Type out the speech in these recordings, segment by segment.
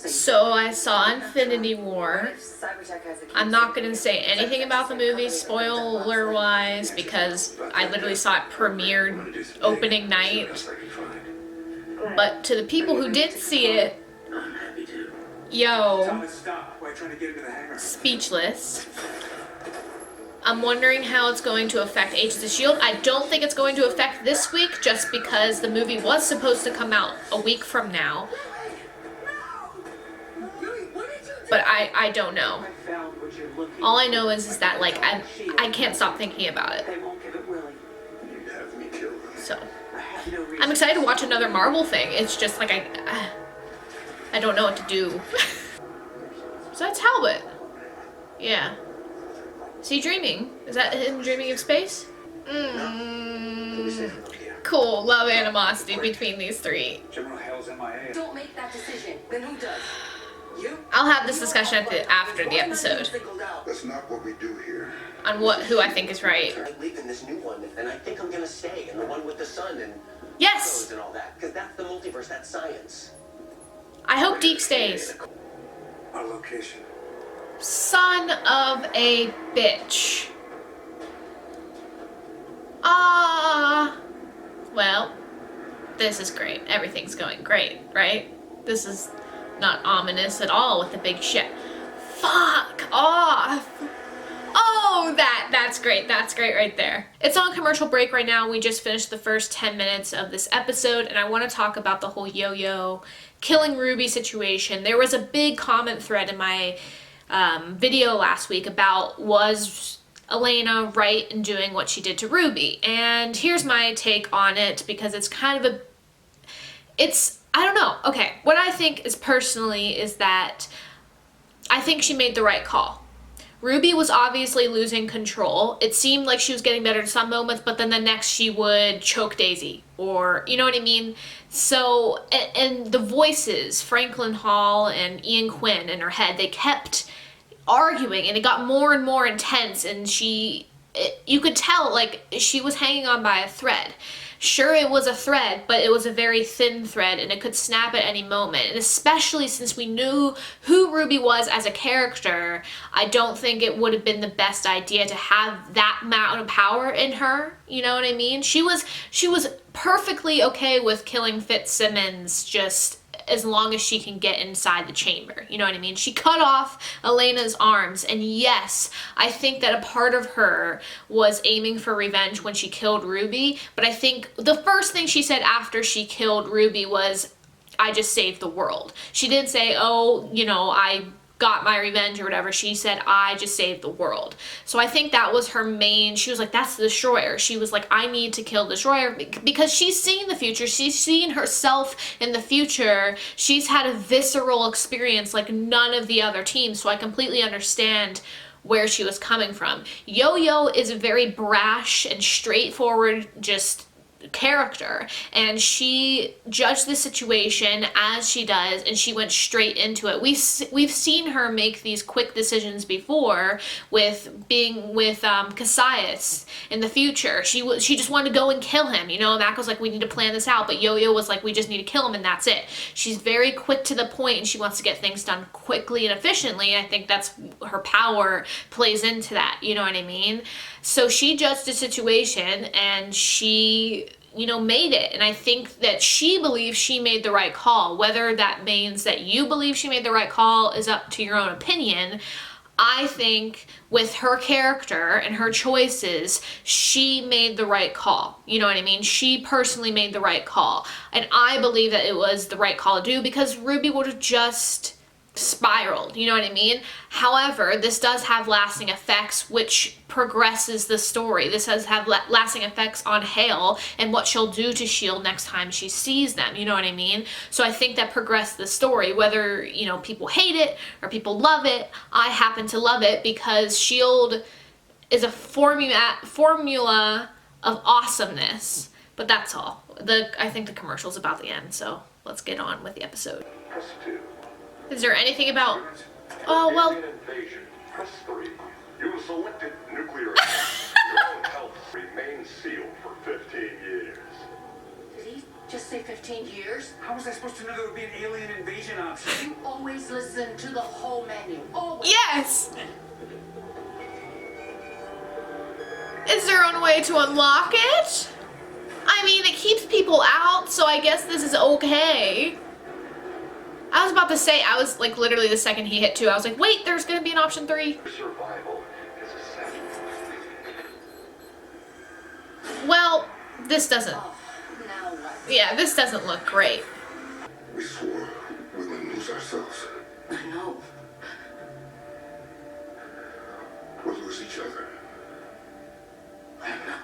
So I saw Infinity War. I'm not going to say anything about the movie spoiler-wise because I literally saw it premiered opening night. But to the people who did see it, yo, speechless. I'm wondering how it's going to affect Agents of S.H.I.E.L.D. I don't think it's going to affect this week just because the movie was supposed to come out a week from now. But I don't know. All I know is that like I can't stop thinking about it. So I'm excited to watch another Marvel thing. It's just like I don't know what to do. So that's Talbot. Yeah. Is he dreaming? Is that him dreaming of space? Cool. Love animosity between these three. Don't make that decision. Then who does? You? I'll have this discussion after the episode. That's not what we do here. On who I think is right. I believe in this new one, and I think I'm gonna stay in the one with the sun and yes, and all that, because that's the multiverse. That's science. I hope Deke stays. Our location. Son of a bitch. Well, this is great. Everything's going great, right? This is not ominous at all with the big shit. Fuck off. Oh, that's great. That's great right there. It's on commercial break right now. We just finished the first 10 minutes of this episode, and I want to talk about the whole Yo-Yo killing Ruby situation. There was a big comment thread in my video last week about was Elena right in doing what she did to Ruby? And here's my take on it because it's kind of I don't know. Okay, what I think is personally is that I think she made the right call. Ruby was obviously losing control. It seemed like she was getting better in some moments, but then the next she would choke Daisy, or you know what I mean? So, and the voices, Franklin Hall and Ian Quinn in her head, they kept arguing and it got more and more intense, and you could tell like she was hanging on by a thread. Sure, it was a thread, but it was a very thin thread and it could snap at any moment. And especially since we knew who Ruby was as a character, I don't think it would have been the best idea to have that amount of power in her. You know what I mean? She was perfectly okay with killing Fitzsimmons just as long as she can get inside the chamber. You know what I mean? She cut off Elena's arms, and yes, I think that a part of her was aiming for revenge when she killed Ruby, but I think the first thing she said after she killed Ruby was, I just saved the world. She didn't say, oh, you know, I got my revenge or whatever. She said, I just saved the world. So I think that was her main, she was like, that's the Destroyer. She was like, I need to kill the Destroyer because she's seen the future. She's seen herself in the future. She's had a visceral experience like none of the other teams. So I completely understand where she was coming from. Yo-Yo is a very brash and straightforward, just character, and she judged the situation as she does, and she went straight into it. We've seen her make these quick decisions before with being with Cassius in the future. She just wanted to go and kill him, you know. Mac was like, we need to plan this out, but Yo-Yo was like, we just need to kill him and that's it. She's very quick to the point and she wants to get things done quickly and efficiently. I think that's her power plays into that, you know what I mean? So she judged the situation and she, you know, made it. And I think that she believes she made the right call. Whether that means that you believe she made the right call is up to your own opinion. I think with her character and her choices, she made the right call. You know what I mean? She personally made the right call. And I believe that it was the right call to do because Ruby would have just spiraled, you know what I mean? However, this does have lasting effects, which progresses the story. This has lasting effects on Hale and what she'll do to S.H.I.E.L.D. next time she sees them, you know what I mean? So I think that progressed the story, whether, you know, people hate it or people love it. I happen to love it because S.H.I.E.L.D. is a formula of awesomeness, but that's all. I think the commercial's about the end, so let's get on with the episode. Is there anything about... Oh, well... Press 3. You selected nuclear. Your own health remains sealed for 15 years. Did he Just say 15 years. How was I supposed to know there would be an alien invasion option? You always listen to the whole menu. Always. Yes! Is there a way to unlock it? I mean, it keeps people out, so I guess this is okay. I was about to say, I was like literally the second he hit 2, I was like, wait, there's gonna be an option 3. Survival is essential. Well, this doesn't. Oh, now what? Yeah, this doesn't look great. We swore we wouldn't lose ourselves. I know. We'll lose each other. I know.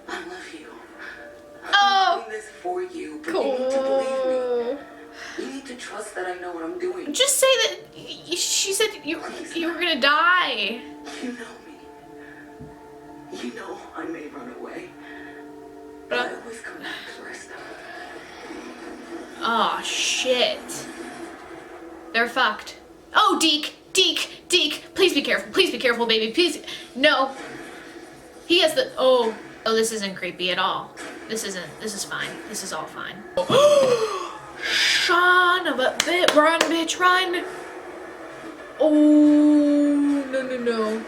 I love you. Oh, I'm doing this for you, but you need to believe me. cool. You need to trust that I know what I'm doing. Just say that she said you were gonna die. You know me. You know I may run away, but But I always come back to where I started. oh shit. They're fucked. Oh, Deke, please be careful, baby, please. No. He has the, oh, this isn't creepy at all. This is fine. This is all fine. Son of a bitch, run, bitch, run. Oh, no.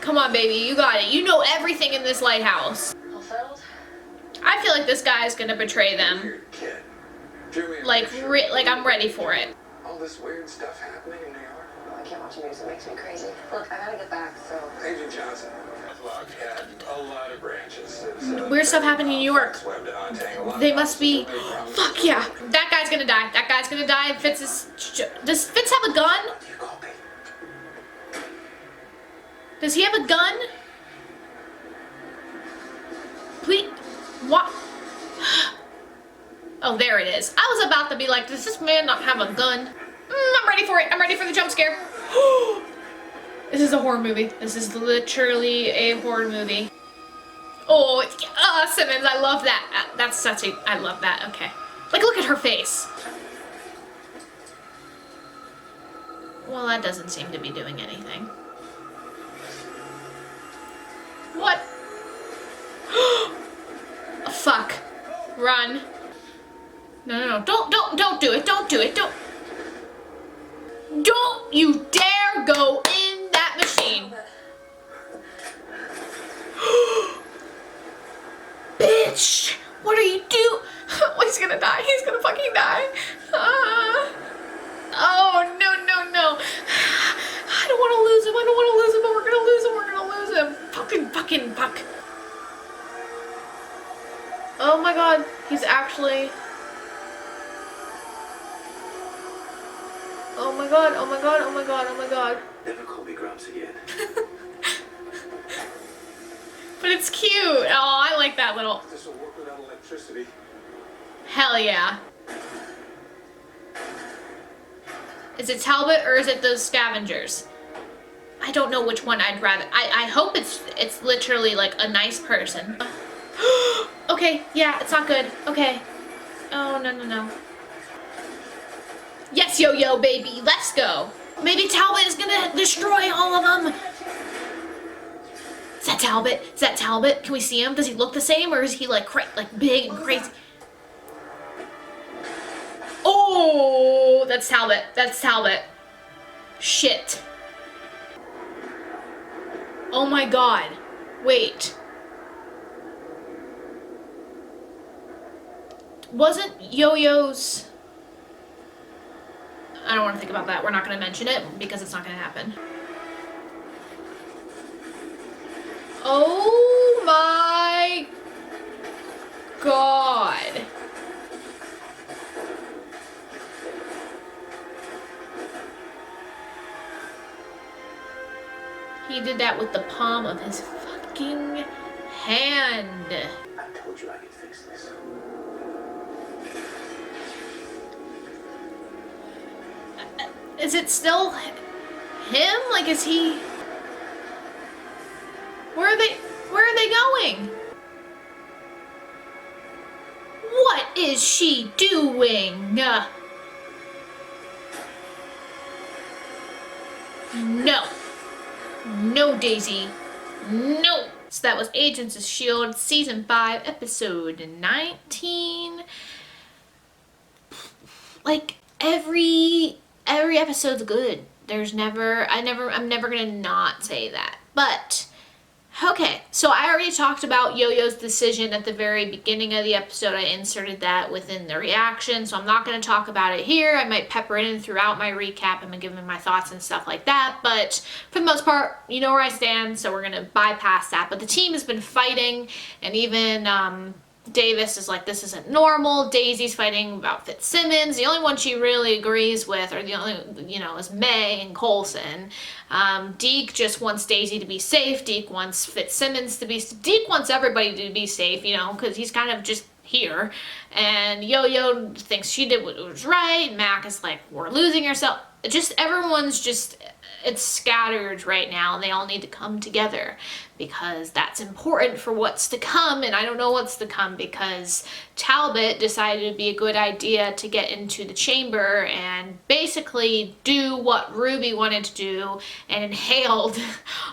Come on, baby, you got it. You know everything in this lighthouse. All settled? I feel like this guy's gonna betray them. Weird kid. Jimmy, Like I'm ready for it. all this weird stuff happening in New York. I can't watch news. It makes me crazy. Look, I gotta get back, so... Agent Johnson, look, had a lot of branches. Weird stuff happened in New York. They must be. Fuck yeah. That guy's gonna die. That guy's gonna die. Fitz is. Does Fitz have a gun? You call me. Does he have a gun? Please. What? Oh, there it is. I was about to be like, does this man not have a gun? I'm ready for it. I'm ready for the jump scare. This is a horror movie. This is literally a horror movie. Oh, Simmons, I love that. That's such a, I love that. Okay. Like, look at her face. Well, that doesn't seem to be doing anything. What? Fuck. Run. No. Don't do it. Don't do it. Don't you dare go in that machine. Bitch! What are you doing? Oh, he's gonna die. He's gonna fucking die. Oh, no. I don't want to lose him. But we're gonna lose him. Fucking fuck. Oh my god. He's actually... Oh my god. Never call me Grumps again. But it's cute. Oh, I like that little... This will work without electricity. Hell yeah. Is it Talbot or is it those scavengers? I don't know which one I'd rather. I hope it's literally like a nice person. Okay, yeah, it's not good. Okay. Oh, no. Yes, yo, baby, let's go. Maybe Talbot is gonna destroy all of them. Is that Talbot? Can we see him? Does he look the same, or is he like big and crazy? Oh, that's Talbot. Shit. Oh my god. Wait. Wasn't Yo-Yo's... I don't want to think about that. We're not going to mention it because it's not going to happen. Oh my god. He did that with the palm of his fucking hand. I told you I could fix this. Is it still him? Like, is he... Where are they going? What is she doing? No. No, Daisy. No. So that was Agents of S.H.I.E.L.D. Season 5, Episode 19. Like, every episode's good. I'm never gonna not say that. But, okay, so I already talked about Yo-Yo's decision at the very beginning of the episode. I inserted that within the reaction, so I'm not going to talk about it here. I might pepper it in throughout my recap and give my thoughts and stuff like that, but for the most part, you know where I stand, so we're going to bypass that. But the team has been fighting, and even Davis is like, this isn't normal. Daisy's fighting about Fitzsimmons. The only one she really agrees with, or the only, is May and Coulson. Deke just wants Daisy to be safe. Deke wants Fitzsimmons to be, Deke wants everybody to be safe, because he's kind of just here. And Yo-Yo thinks she did what was right. Mac is like, we're losing ourselves. Just everyone's just, it's scattered right now, and they all need to come together because that's important for what's to come. And I don't know what's to come because Talbot decided it'd be a good idea to get into the chamber and basically do what Ruby wanted to do and inhaled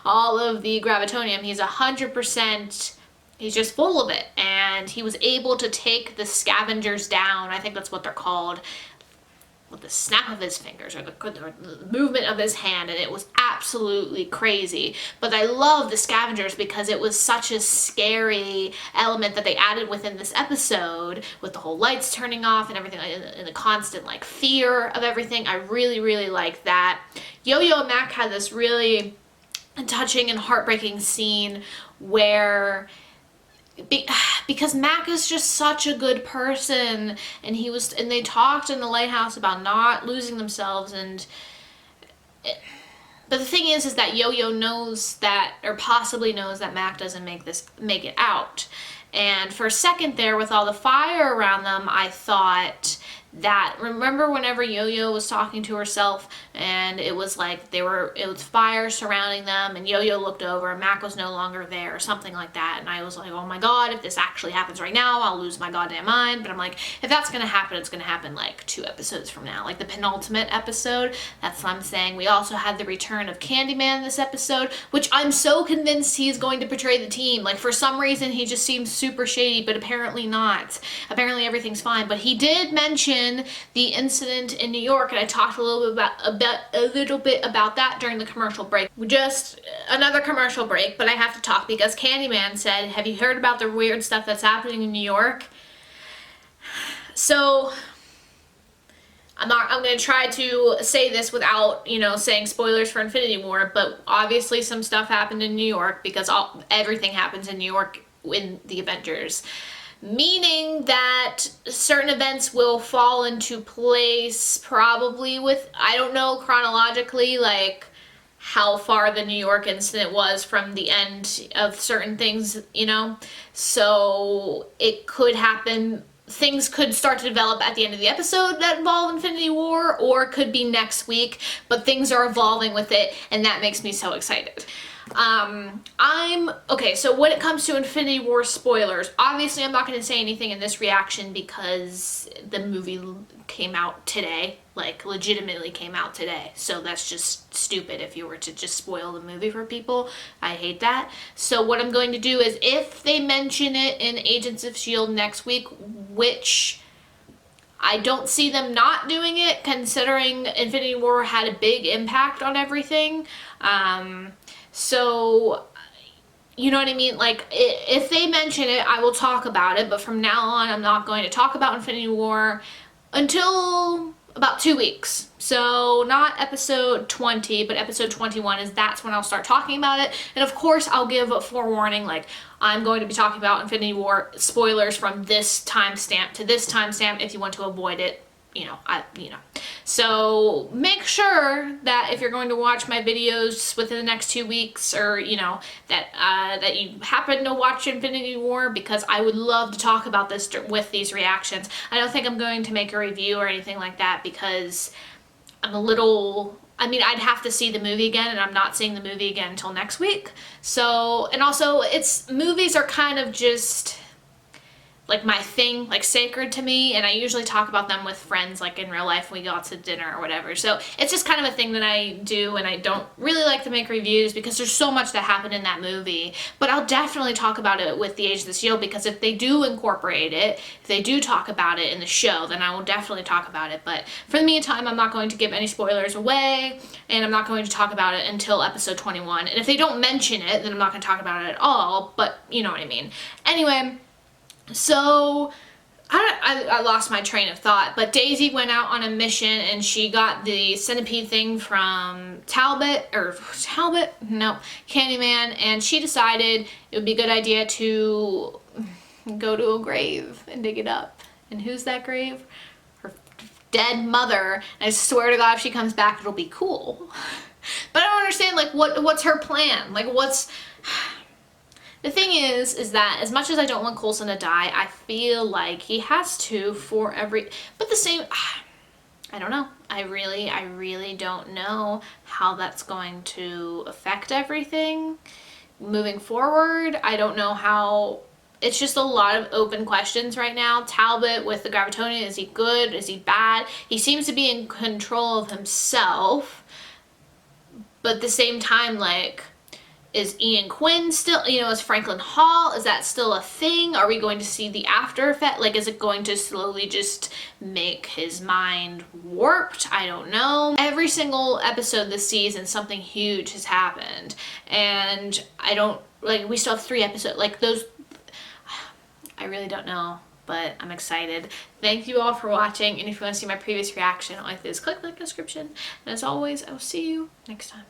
all of the gravitonium. He's 100%, he's just full of it, and he was able to take the scavengers down. I think that's what they're called, with the snap of his fingers or the movement of his hand, and it was absolutely crazy. But I love the scavengers because it was such a scary element that they added within this episode with the whole lights turning off and everything, and the constant like fear of everything. I really, really like that. Yo-Yo and Mac had this really touching and heartbreaking scene where because Mac is just such a good person, and they talked in the lighthouse about not losing themselves, but the thing is that Yo-Yo knows that, or possibly knows that Mac doesn't make it out. And for a second there, with all the fire around them, I thought that, remember whenever Yo-Yo was talking to herself and it was like it was fire surrounding them, and Yo-Yo looked over and Mac was no longer there or something like that, and I was like, oh my god, if this actually happens right now, I'll lose my goddamn mind. But I'm like, if that's gonna happen, it's gonna happen like 2 episodes from now, like the penultimate episode. That's what I'm saying. We also had the return of Candyman this episode, which I'm so convinced he's going to betray the team. Like, for some reason he just seems super shady, but apparently not. Apparently everything's fine. But he did mention the incident in New York, and I talked a little bit about that during the commercial break. Just another commercial break, but I have to talk because Candyman said, have you heard about the weird stuff that's happening in New York? So I'm going to try to say this without, saying spoilers for Infinity War, but obviously some stuff happened in New York because everything happens in New York in the Avengers. Meaning that certain events will fall into place probably with, I don't know chronologically, like how far the New York incident was from the end of certain things, So it could happen, things could start to develop at the end of the episode that involve Infinity War, or it could be next week, but things are evolving with it, and that makes me so excited. Okay, so when it comes to Infinity War spoilers, obviously I'm not going to say anything in this reaction because the movie came out today, like legitimately came out today, so that's just stupid if you were to just spoil the movie for people. I hate that. So what I'm going to do is, if they mention it in Agents of S.H.I.E.L.D. next week, which I don't see them not doing it considering Infinity War had a big impact on everything, so, you know what I mean? Like, if they mention it, I will talk about it, but from now on, I'm not going to talk about Infinity War until about 2 weeks. So, not episode 20, but episode 21 that's when I'll start talking about it. And of course, I'll give a forewarning, like, I'm going to be talking about Infinity War spoilers from this timestamp to this timestamp if you want to avoid it. So make sure that if you're going to watch my videos within the next 2 weeks, or that you happen to watch Infinity War, because I would love to talk about this with these reactions. I don't think I'm going to make a review or anything like that because I'm I'd have to see the movie again, and I'm not seeing the movie again until next week. So, and also movies are kind of just, like my thing, like sacred to me, and I usually talk about them with friends like in real life when we go out to dinner or whatever. So it's just kind of a thing that I do, and I don't really like to make reviews because there's so much that happened in that movie. But I'll definitely talk about it with The Age of the Shield, because if they do incorporate it, if they do talk about it in the show, then I will definitely talk about it. But for the meantime, I'm not going to give any spoilers away, and I'm not going to talk about it until episode 21. And if they don't mention it, then I'm not going to talk about it at all, but you know what I mean. Anyway, so I lost my train of thought, but Daisy went out on a mission and she got the centipede thing from Candyman, and she decided it would be a good idea to go to a grave and dig it up. And who's that grave? Her dead mother. And I swear to God, if she comes back, it'll be cool. But I don't understand, like, what's her plan? Like, what's... The thing is that as much as I don't want Coulson to die, I feel like he has to for every... But the same... I don't know. I really don't know how that's going to affect everything moving forward. I don't know how... It's just a lot of open questions right now. Talbot with the Gravitonian, is he good? Is he bad? He seems to be in control of himself. But at the same time, like... Is Ian Quinn still, you know, is Franklin Hall, is that still a thing? Are we going to see the after effect? Like, is it going to slowly just make his mind warped? I don't know. Every single episode this season, something huge has happened. And I don't, like, we still have 3 episodes. Like, those, I really don't know. But I'm excited. Thank you all for watching. And if you want to see my previous reaction like this, click the description. And as always, I will see you next time.